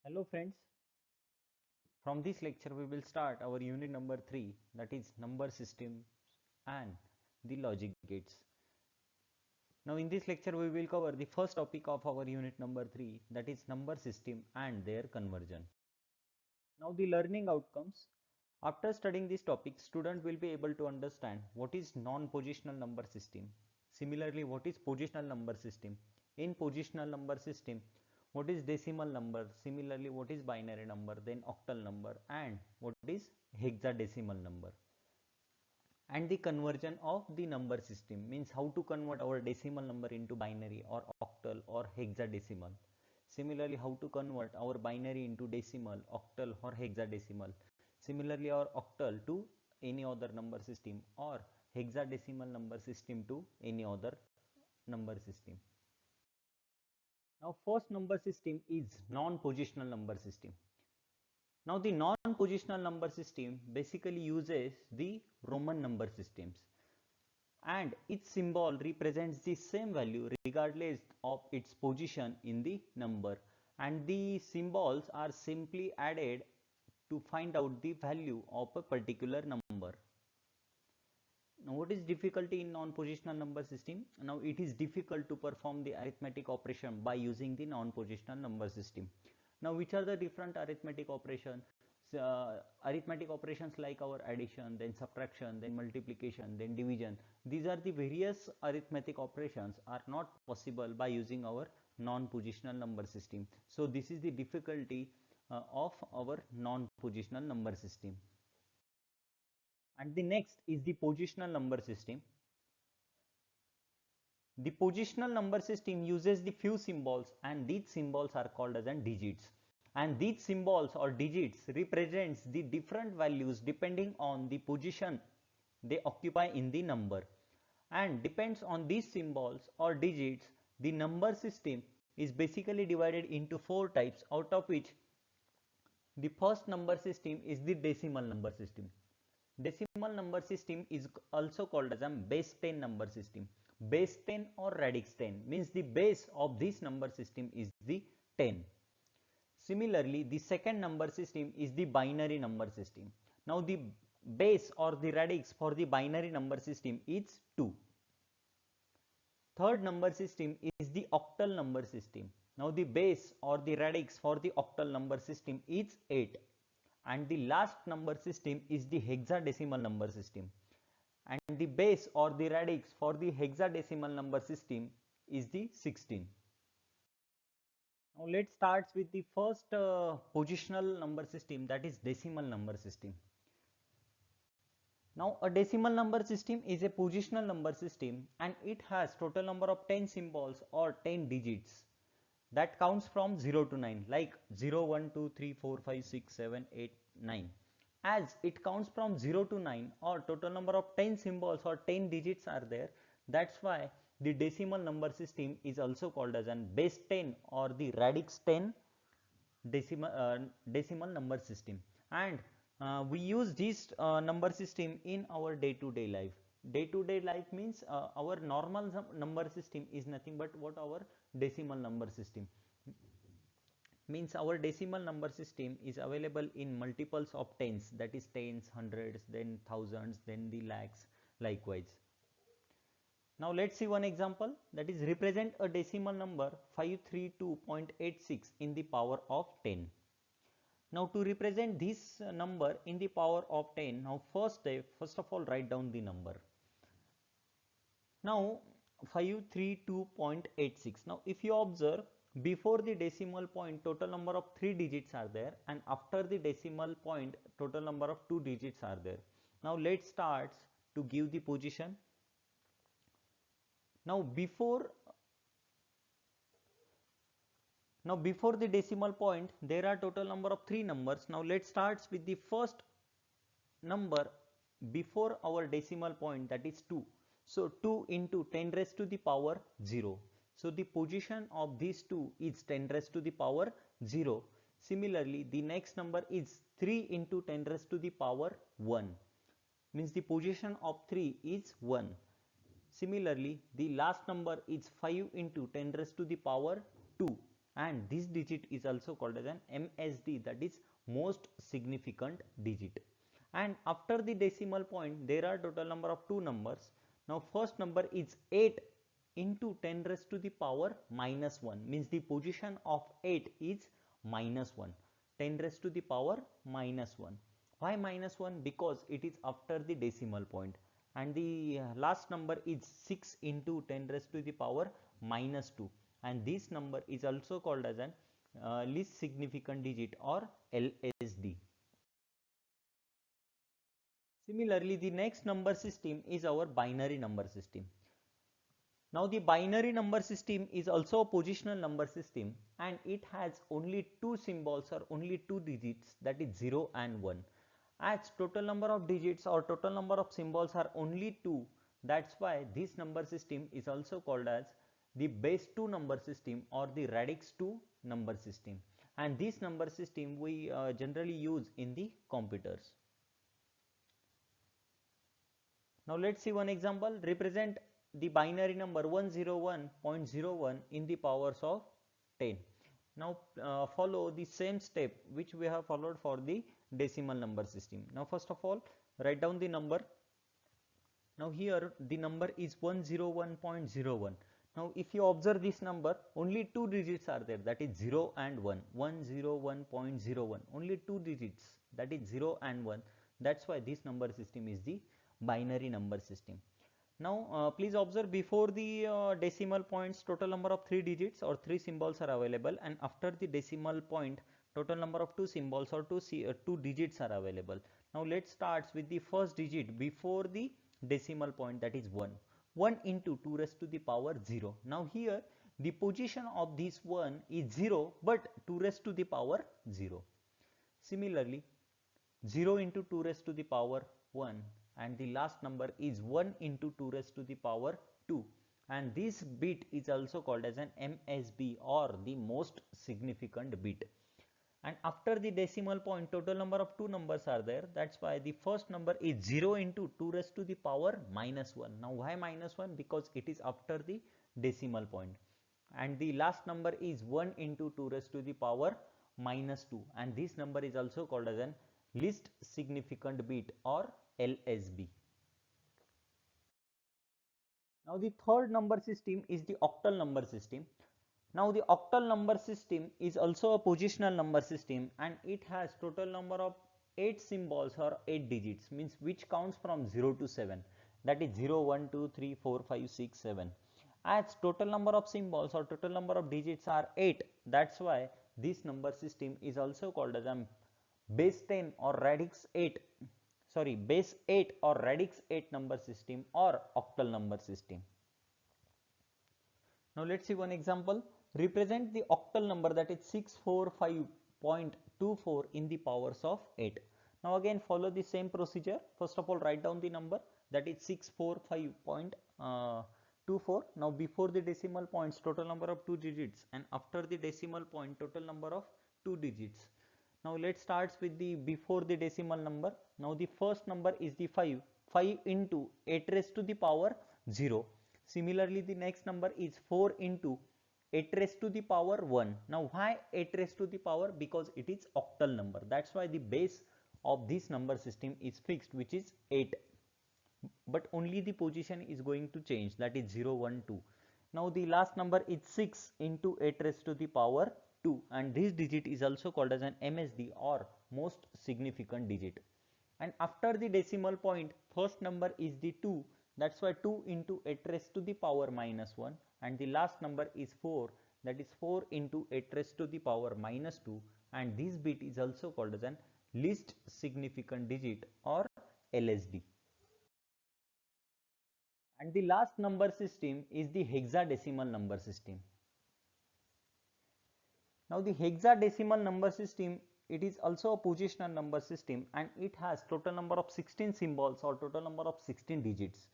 Hello friends, from this lecture we will start our unit number 3, that is number system and the logic gates. Now in this lecture we will cover the first topic of our unit number 3, that is number system and their conversion. Now the learning outcomes. After studying this topic, student will be able to understand what is non-positional number system. Similarly, what is positional number system? In positional number system, what is decimal number? Similarly, what is binary number? Then octal number, and what is hexadecimal number? And the conversion of the number system means how to convert our decimal number into binary or octal or hexadecimal. Similarly, how to convert our binary into decimal, octal or hexadecimal. Similarly, our octal to any other number system or hexadecimal number system to any other number system. Now first number system is non-positional number system. Now the non-positional number system basically uses the Roman number systems, and its symbol represents the same value regardless of its position in the number, and the symbols are simply added to find out the value of a particular number. Now what is difficulty in non-positional number system? Now it is difficult to perform the arithmetic operation by using the non-positional number system. Now which are the different arithmetic operations? Arithmetic operations like our addition, then subtraction, then multiplication, then division. These are the various arithmetic operations are not possible by using our non-positional number system. So this is the difficulty of our non-positional number system. And the next is the positional number system. The positional number system uses the few symbols, and these symbols are called as digits. And these symbols or digits represents the different values depending on the position they occupy in the number. And depends on these symbols or digits, the number system is basically divided into 4 types, out of which the first number system is the decimal number system. Decimal number system is also called as a base 10 number system. Base 10 or radix 10 means the base of this number system is the 10. Similarly, the second number system is the binary number system. Now the base or the radix for the binary number system is 2. Third number system is the octal number system. Now the base or the radix for the octal number system is 8. And the last number system is the hexadecimal number system, and the base or the radix for the hexadecimal number system is the 16. Now let's start with the first positional number system, that is decimal number system. Now a decimal number system is a positional number system, and it has total number of 10 symbols or 10 digits that counts from 0 to 9, like 0, 1, 2, 3, 4, 5, 6, 7, 8, 9. As it counts from 0 to 9, or total number of 10 symbols or 10 digits are there, that's why the decimal number system is also called as an base 10 or the radix 10 decimal number system. And we use this number system in our day-to-day life. Day-to-day life means our normal number system is nothing but what our decimal number system means. Our decimal number system is available in multiples of tens, that is tens, hundreds, then thousands, then the lakhs, likewise. Now let's see one example, that is represent a decimal number 532.86 in the power of 10. Now to represent this number in the power of 10, now first of all write down the number. Now 532.86. Now if you observe, before the decimal point total number of 3 digits are there, and after the decimal point total number of 2 digits are there. Now let's start to give the position. Now before the decimal point there are total number of 3 numbers. Now let's start with the first number before our decimal point, that is 2. So 2 into 10 raised to the power 0. So the position of these 2 is 10 raised to the power 0. Similarly, the next number is 3 into 10 raised to the power 1, means the position of 3 is 1. Similarly, the last number is 5 into 10 raised to the power 2. and this digit is also called as an MSD, that is most significant digit. And after the decimal point there are total number of two numbers. Now first number is 8 into 10 raised to the power minus 1, means the position of 8 is minus 1, 10 raised to the power minus 1. Why minus 1? Because it is after the decimal point. And the last number is 6 into 10 raised to the power minus 2, and this number is also called as an least significant digit or LSD. Similarly, the next number system is our binary number system. Now the binary number system is also a positional number system, and it has only two symbols or only two digits, that is 0 and 1. As total number of digits or total number of symbols are only 2, that's why this number system is also called as the base 2 number system or the radix 2 number system. And this number system we generally use in the computers. Now let's see one example. Represent the binary number 101.01 in the powers of 10. Now follow the same step which we have followed for the decimal number system. Now first of all, write down the number. Now here the number is 101.01. Now if you observe this number, only two digits are there, that is 0 and 1. 101.01, only two digits, that is 0 and 1. That's why this number system is the binary number system. Now please observe, before the decimal points total number of 3 digits or 3 symbols are available, and after the decimal point total number of 2 symbols or 2 digits are available. Now let's start with the first digit before the decimal point, that is 1. 1 into 2 raised to the power 0. Now here the position of this 1 is 0, but 2 raised to the power 0. Similarly, 0 into 2 raised to the power 1, and the last number is 1 into 2 raised to the power 2, and this bit is also called as an MSB or the most significant bit. And after the decimal point total number of two numbers are there, that's why the first number is 0 into 2 raised to the power minus 1. Now why minus 1? Because it is after the decimal point. And the last number is 1 into 2 raised to the power minus 2, and this number is also called as an least significant bit or LSB. Now the third number system is the octal number system. Now the octal number system is also a positional number system, and it has total number of 8 symbols or 8 digits, means which counts from 0 to 7, that is 0, 1, 2, 3, 4, 5, 6, 7. As total number of symbols or total number of digits are 8, that's why this number system is also called as a base 10 or radix 8, sorry, base 8 or radix 8 number system or octal number system. Now let's see one example. Represent the octal number, that is 645.24 in the powers of 8. Now again follow the same procedure. First of all, write down the number, that is 645.24. Now before the decimal points total number of 2 digits, and after the decimal point total number of 2 digits. Now let's start with the before the decimal number. Now the first number is the 5. 5 into 8 raised to the power 0. Similarly, the next number is 4 into 8 raised to the power 1. Now why 8 raised to the power? Because it is octal number. That's why the base of this number system is fixed, which is 8. But only the position is going to change, that is 0, 1, 2. Now the last number is 6 into 8 raised to the power 2, and this digit is also called as an MSD or most significant digit. And after the decimal point, first number is the 2, that's why 2 into 8 raised to the power minus 1, and the last number is 4, that is 4 into 8 raised to the power minus 2, and this bit is also called as an least significant digit or LSD. And the last number system is the hexadecimal number system. Now the hexadecimal number system, it is also a positional number system, and it has total number of 16 symbols or total number of 16 digits,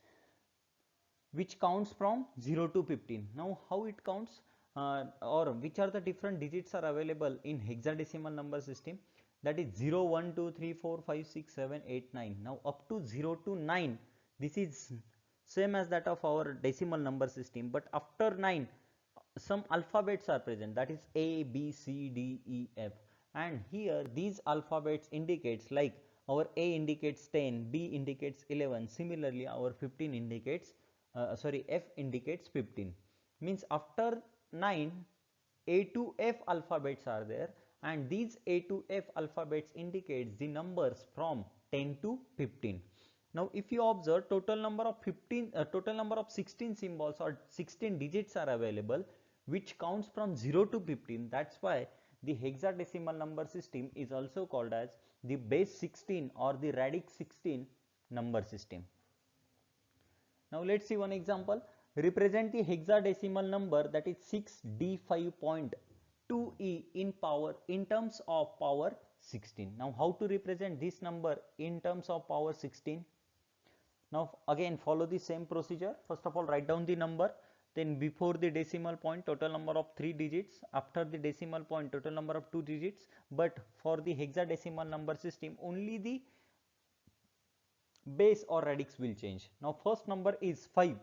which counts from 0 to 15. Now how it counts, or which are the different digits are available in hexadecimal number system, that is 0, 1, 2, 3, 4, 5, 6, 7, 8, 9. Now up to 0 to 9, this is same as that of our decimal number system, but after 9, some alphabets are present, that is A, B, C, D, E, F, and here these alphabets indicates like our A indicates 10, B indicates 11, similarly our 15 indicates F indicates 15, means after 9 A to F alphabets are there, and these A to F alphabets indicates the numbers from 10 to 15. Now if you observe, total number of 16 symbols or 16 digits are available, which counts from 0 to 15. That's why the hexadecimal number system is also called as the base 16 or the radix 16 number system. Now let's see one example. Represent the hexadecimal number, that is 6D5.2e in terms of power 16. Now how to represent this number in terms of power 16? Now again follow the same procedure. First of all, write down the number, then before the decimal point total number of 3 digits, after the decimal point total number of 2 digits, but for the hexadecimal number system only the base or radix will change. Now first number is 5,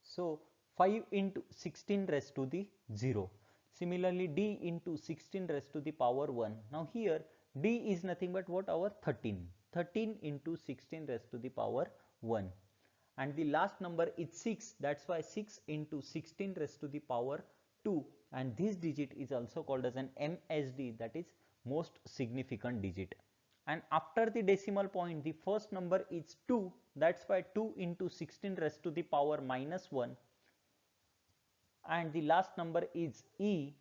so 5 into 16 raised to the 0. Similarly D into 16 raised to the power 1. Now here D is nothing but what, our 13. 13 into 16 raised to the power 1. And the last number is 6, that's why 6 into 16 raised to the power 2, and this digit is also called as an MSD, that is most significant digit. And after the decimal point the first number is 2, that's why 2 into 16 raised to the power minus 1, and the last number is E,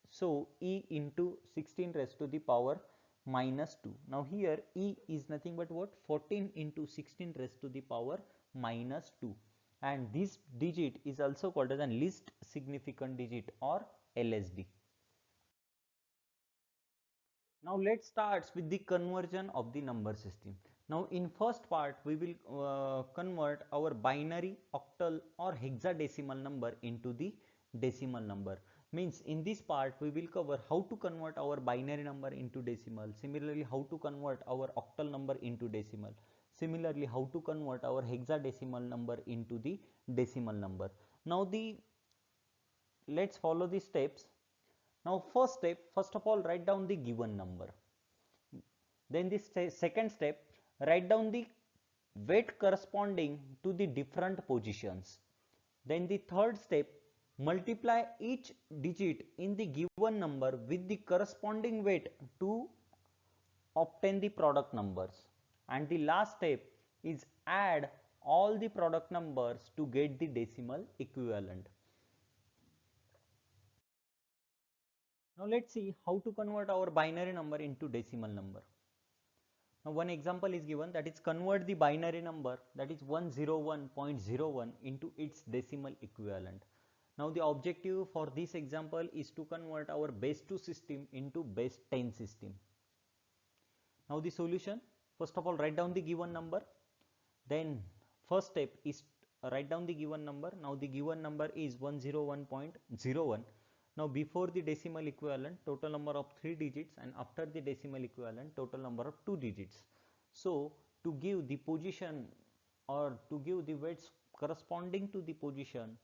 so E into 16 raised to the power minus 2. Now here E is nothing but what, 14 into 16 raised to the power minus 2, and this digit is also called as a least significant digit or LSD. Now let's start with the conversion of the number system. Now in first part we will convert our binary, octal or hexadecimal number into the decimal number. Means in this part we will cover how to convert our binary number into decimal, similarly how to convert our octal number into decimal, similarly how to convert our hexadecimal number into the decimal number. Now let's follow the steps. Now first step, first of all write down the given number. Then the second step, write down the weight corresponding to the different positions. Then the third step, multiply each digit in the given number with the corresponding weight to obtain the product numbers. And the last step is add all the product numbers to get the decimal equivalent. Now let's see how to convert our binary number into decimal number. Now one example is given, that is convert the binary number, that is 101.01 into its decimal equivalent. Now the objective for this example is to convert our base 2 system into base 10 system. Now the solution, first of all write down the given number, then first step is write down the given number. Now the given number is 101.01. Now before the decimal equivalent total number of 3 digits, and after the decimal equivalent total number of 2 digits. So to give the position or to give the weights corresponding to the position,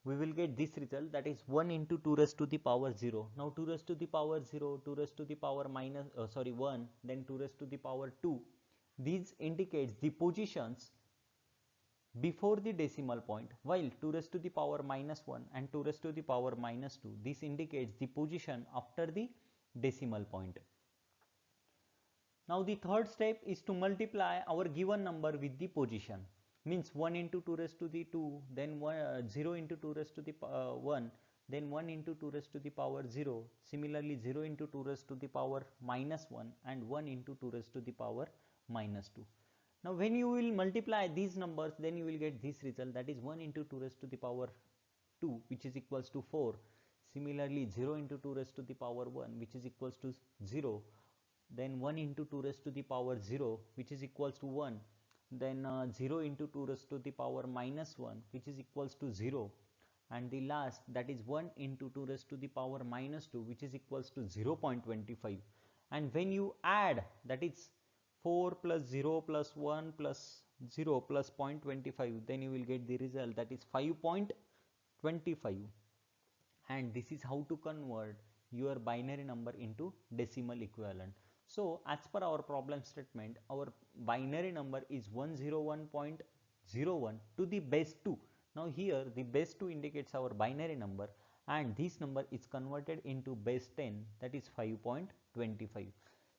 we will get this result, that is 1 into 2 raised to the power 0. Now 2 raised to the power 0, 2 raised to the power 1, then 2 raised to the power 2. These indicates the positions before the decimal point, while 2 raised to the power minus 1 and 2 raised to the power minus 2, this indicates the position after the decimal point. Now the third step is to multiply our given number with the position, means 1 into 2 raised to the 2, then 0 into 2 raised to the 1, then 1 into 2 raised to the power 0, similarly 0 into 2 raised to the power minus 1 and 1 into 2 raised to the power minus 2. Now when you will multiply these numbers, then you will get this result, that is 1 into 2 raised to the power 2, which is equals to 4. Similarly 0 into 2 raised to the power 1, which is equals to 0. Then 1 into 2 raised to the power 0, which is equals to 1. Then 0 into 2 raised to the power minus 1, which is equals to 0. And the last, that is 1 into 2 raised to the power minus 2, which is equals to 0.25. And when you add, that is 4 plus 0 plus 1 plus 0 plus 0.25, then you will get the result, that is 5.25. And this is how to convert your binary number into decimal equivalent. So as per our problem statement, our binary number is 101.01 to the base 2. Now here the base 2 indicates our binary number, and this number is converted into base 10, that is 5.25.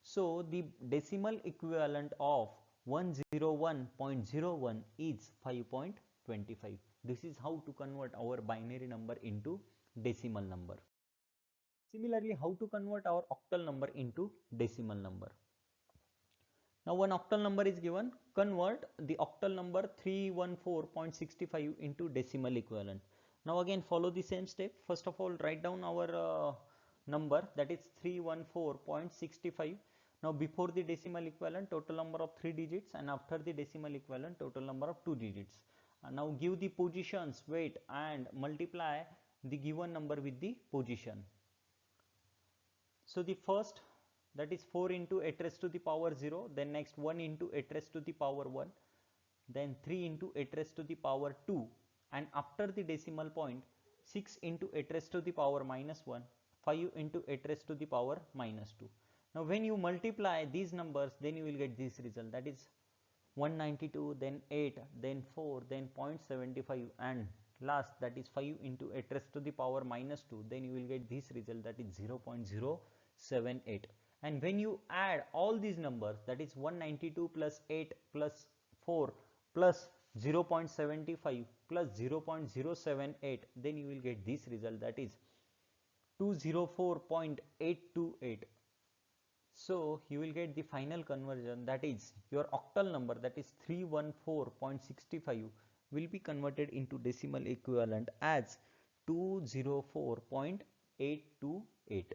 So the decimal equivalent of 101.01 is 5.25. This is how to convert our binary number into decimal number. Similarly, how to convert our octal number into decimal number? Now one octal number is given, convert the octal number 314.65 into decimal equivalent. Now again follow the same step. First of all, write down our number, that is 314.65. Now before the decimal equivalent, total number of 3 digits, and after the decimal equivalent, total number of 2 digits. Now give the positions, weight, and multiply the given number with the position. So the first, that is 4 into 8 raised to the power 0, then next 1 into 8 raised to the power 1, then 3 into 8 raised to the power 2, and after the decimal point, 6 into 8 raised to the power minus 1, 5 into 8 raised to the power minus 2. Now when you multiply these numbers, then you will get this result, that is 192, then 8, then 4, then 0.75, and last, that is 5 into 8 raised to the power minus 2, then you will get this result, that is 0.078. And when you add all these numbers, that is 192 plus 8 plus 4 plus 0.75 plus 0.078, then you will get this result, that is 204.828. So you will get the final conversion, that is your octal number, that is 314.65, will be converted into decimal equivalent as 204.828,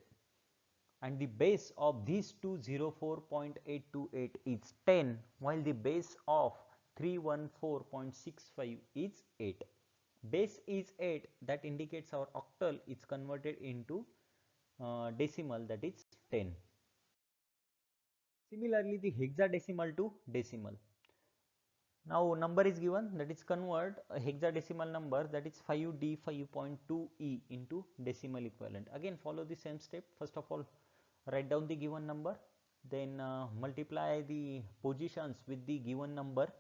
and the base of this 204.828 is 10, while the base of 314.65 is 8. Base is 8, that indicates our octal is converted into decimal, that is 10. Similarly, the hexadecimal to decimal. Now number is given, that is convert a hexadecimal number, that is 5D5.2E into decimal equivalent. Again follow the same step. First of all, write down the given number, then multiply the positions with the given number.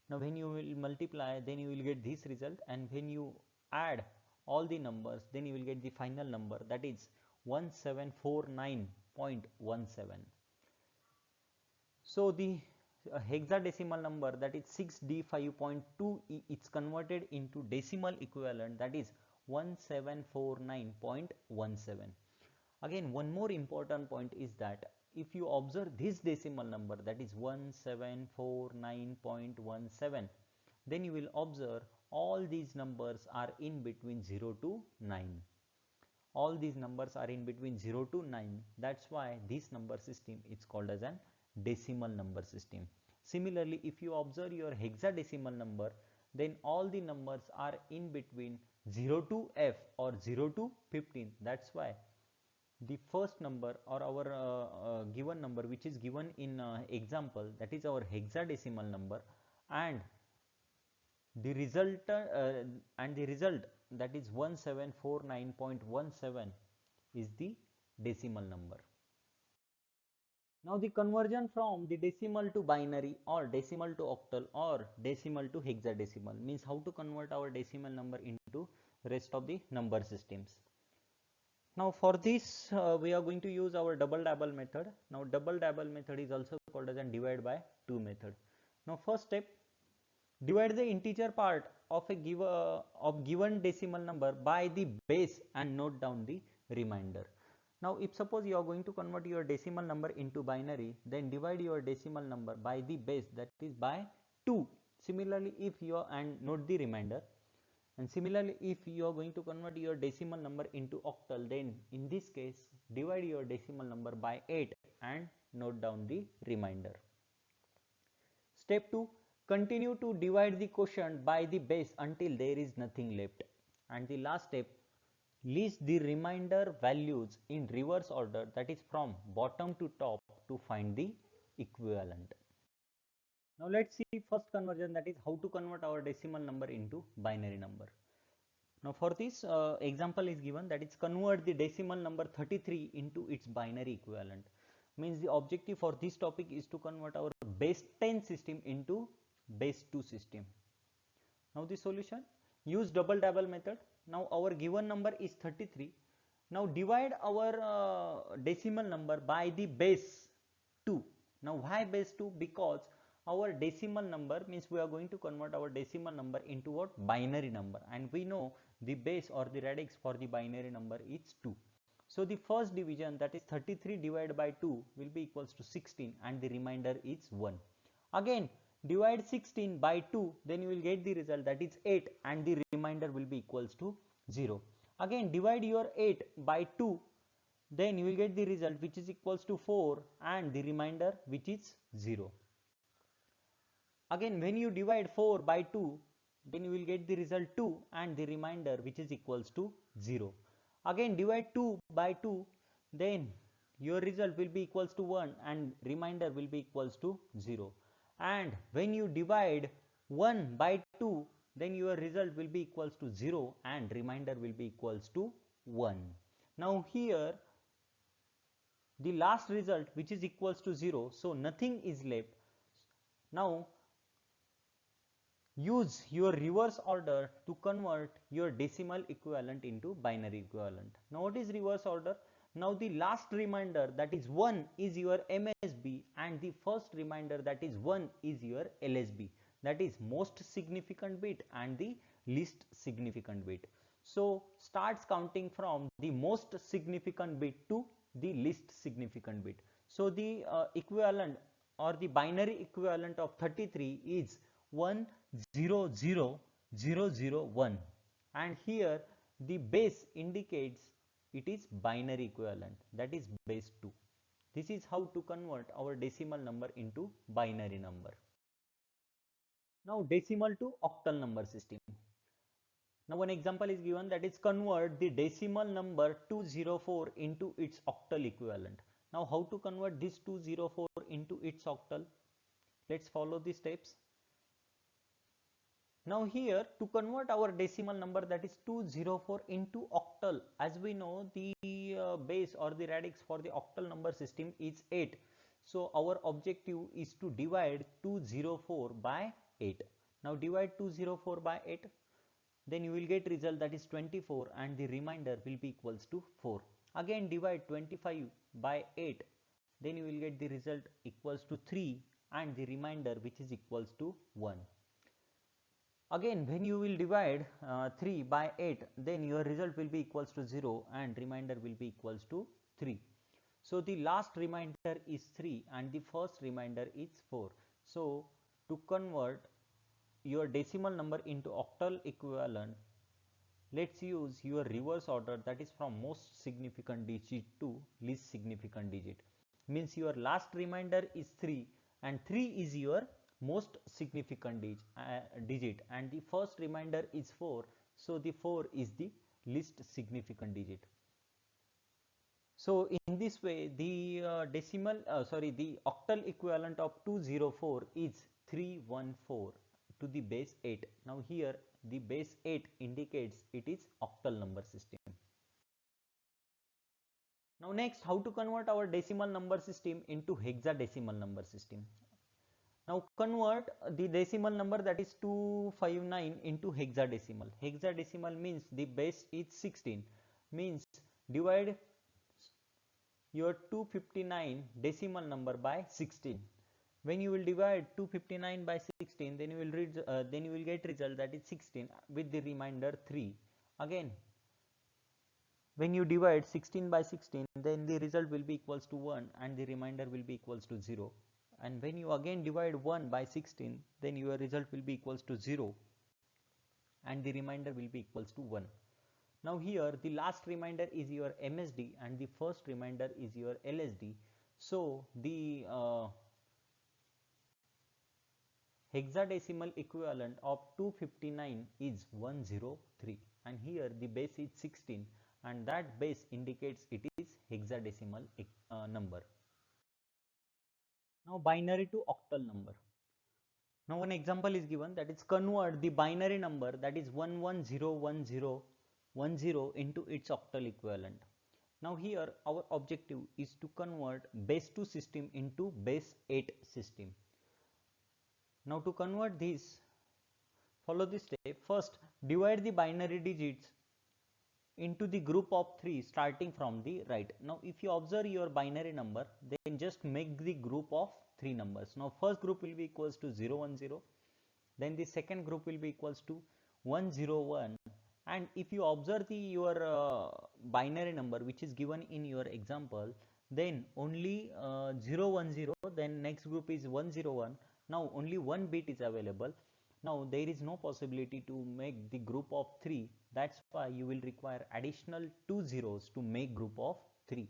Now when you will multiply, then you will get this result, and when you add all the numbers, then you will get the final number, that is 1749.17. So the hexadecimal number, that is 6D5.2, it's converted into decimal equivalent, that is 1749.17. Again one more important point is that if you observe this decimal number, that is 1749.17, then you will observe all these numbers are in between 0 to 9. All these numbers are in between 0 to 9. That's why this number system is called as an decimal number system. Similarly, if you observe your hexadecimal number, then all the numbers are in between 0 to F or 0 to 15. That's why the first number or our given number which is given in example, that is our hexadecimal number, and the result that is 1749.17 is the decimal number. Now the conversion from the decimal to binary or decimal to octal or decimal to hexadecimal means how to convert our decimal number into rest of the number systems. Now for this we are going to use our double double method. Now double double method is also called as a divide by 2 method. Now first step, divide the integer part of a given decimal number by the base and note down the remainder. Now if suppose you are going to convert your decimal number into binary, then divide your decimal number by the base, that is by 2. Similarly, if you are, and note the remainder. And similarly, if you are going to convert your decimal number into octal, then in this case divide your decimal number by 8 and note down the remainder. Step 2, continue to divide the quotient by the base until there is nothing left. And the last step, list the remainder values in reverse order, that is from bottom to top, to find the equivalent. Now let's see first conversion, that is how to convert our decimal number into binary number. Now for this example is given, that is convert the decimal number 33 into its binary equivalent. Means the objective for this topic is to convert our base 10 system into base 2 system. Now the solution, use double double method. Now our given number is 33. Now divide our decimal number by the base 2. Now why base 2? Because our decimal number, means we are going to convert our decimal number into what? Binary number, and we know the base or the radix for the binary number is 2. So the first division, that is 33 divided by 2, will be equals to 16, and the remainder is 1. Again divide 16 by 2, then you will get the result, that is 8, and the remainder will be equals to 0. Again divide your 8 by 2, then you will get the result which is equals to 4, and the remainder which is 0. Again when you divide 4 by 2, then you will get the result 2, and the remainder which is equals to 0. Again divide 2 by 2, then your result will be equals to 1, and remainder will be equals to 0. And when you divide 1 by 2, then your result will be equals to 0, and remainder will be equals to 1. Now here the last result which is equals to 0, so nothing is left. Now use your reverse order to convert your decimal equivalent into binary equivalent. Now what is reverse order? Now the last remainder, that is 1, is your MSB, and the first remainder, that is 1, is your LSB, that is most significant bit and the least significant bit. So starts counting from the most significant bit to the least significant bit. So the equivalent or the binary equivalent of 33 is 100001, and here the base indicates it is binary equivalent, that is base 2. This is how to convert our decimal number into binary number. Now decimal to octal number system. Now one example is given, that is convert the decimal number 204 into its octal equivalent. Now how to convert this 204 into its octal? Let's follow the steps. Now here to convert our decimal number, that is 204 into octal, as we know the base or the radix for the octal number system is 8. So our objective is to divide 204 by 8. Now divide 204 by 8, then you will get result, that is 24, and the remainder will be equals to 4. Again divide 25 by 8, then you will get the result equals to 3, and the remainder which is equals to 1. Again when you will divide 3 by 8, then your result will be equals to 0, and remainder will be equals to 3. So the last remainder is 3, and the first remainder is 4. So to convert your decimal number into octal equivalent, let's use your reverse order, that is from most significant digit to least significant digit. Means your last remainder is 3, and 3 is your most significant digit, and the first remainder is 4, so the 4 is the least significant digit. So in this way the the octal equivalent of 204 is 314 to the base 8. Now here the base 8 indicates it is octal number system. Now next, how to convert our decimal number system into hexadecimal number system. Now convert the decimal number, that is 259, into hexadecimal. Hexadecimal means the base is 16, means divide your 259 decimal number by 16. When you will divide 259 by 16, then you will get result, that is 16, with the remainder 3. Again when you divide 16 by 16, then the result will be equals to 1, and the remainder will be equals to 0. And when you again divide 1 by 16, then your result will be equals to 0, and the remainder will be equals to 1. Now here the last remainder is your MSD, and the first remainder is your LSD. So the hexadecimal equivalent of 259 is 103, and here the base is 16, and that base indicates it is hexadecimal number. Now binary to octal number. Now one example is given, that is convert the binary number that is 11011010 into its octal equivalent. Now here our objective is to convert base 2 system into base 8 system. Now to convert this, follow this step. First divide the binary digits into the group of 3 starting from the right. Now if you observe your binary number, then just make the group of 3 numbers. Now first group will be equals to 010, then the second group will be equals to 101, and if you observe your binary number which is given in your example, then only 010, then next group is 101. Now only one bit is available. Now there is no possibility to make the group of 3, that's why you will require additional 2 zeros to make group of 3.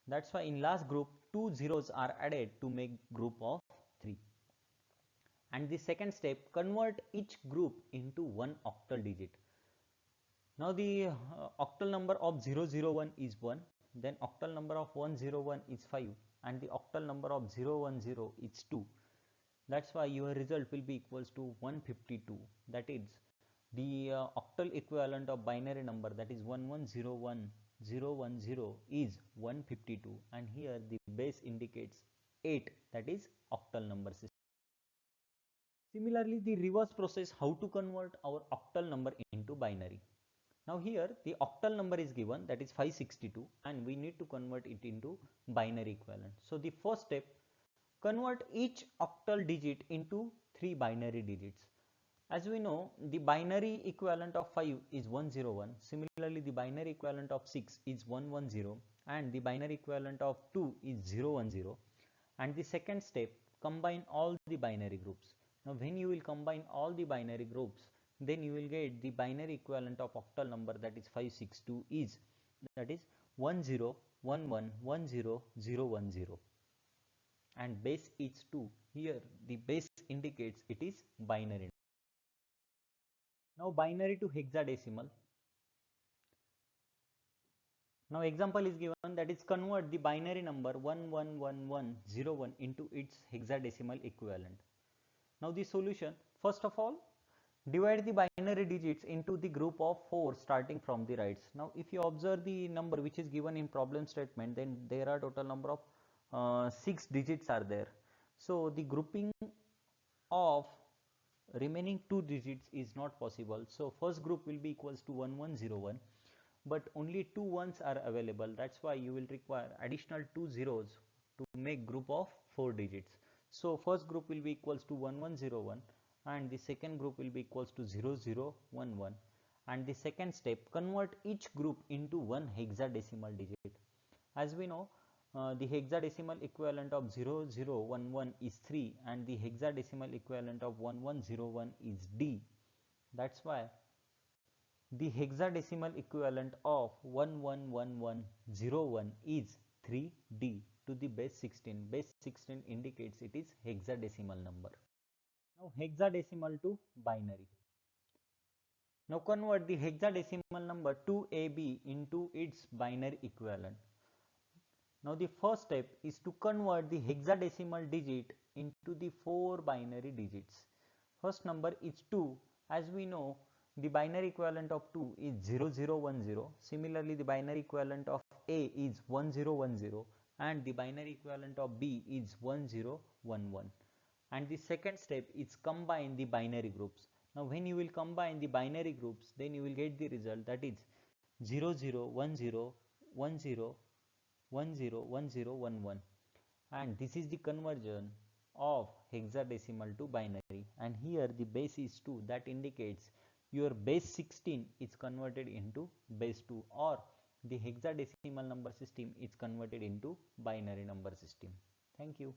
That's why in last group 2 zeros are added to make group of 3. And the second step, convert each group into one octal digit. Now the octal number of 001 is 1, then octal number of 101 is 5, and the octal number of 010 is 2. That's why your result will be equals to 152. That is the octal equivalent of binary number, that is 1101010 is 152, and here the base indicates 8, that is octal number system. Similarly, the reverse process, how to convert our octal number into binary. Now here the octal number is given, that is 562, and we need to convert it into binary equivalent. So the first step, convert each octal digit into 3 binary digits. As we know, the binary equivalent of 5 is 101. Similarly, the binary equivalent of 6 is 110, and the binary equivalent of 2 is 010. And the second step, combine all the binary groups. Now when you will combine all the binary groups, then you will get the binary equivalent of octal number, that is 562 is, that is 10111010, and base is 2. Here the base indicates it is binary. Now binary to hexadecimal. Now example is given, that is convert the binary number 111101 into its hexadecimal equivalent. Now the solution, first of all, divide the binary digits into the group of 4 starting from the right. Now if you observe the number which is given in problem statement, then there are total number of 6 digits are there. So the grouping of remaining 2 digits is not possible. So first group will be equals to 1101, but only 2 ones are available. That's why you will require additional 2 zeros to make group of 4 digits. So first group will be equals to 1101, and the second group will be equals to 0011. And the second step, convert each group into one hexadecimal digit. As we know, the hexadecimal equivalent of 0011 is 3, and the hexadecimal equivalent of 1101 is D. That's why the hexadecimal equivalent of 111101 is 3D to the base 16. Base 16 indicates it is hexadecimal number. Now hexadecimal to binary. Now convert the hexadecimal number 2AB into its binary equivalent. Now the first step is to convert the hexadecimal digit into the 4 binary digits. First number is 2. As we know, the binary equivalent of 2 is 0010. Similarly, the binary equivalent of A is 1010, and the binary equivalent of B is 1011. And the second step is combine the binary groups. Now when you will combine the binary groups, then you will get the result, that is 0010101011, and this is the conversion of hexadecimal to binary. And here the base is 2, that indicates your base 16 is converted into base 2, or the hexadecimal number system is converted into binary number system. Thank you.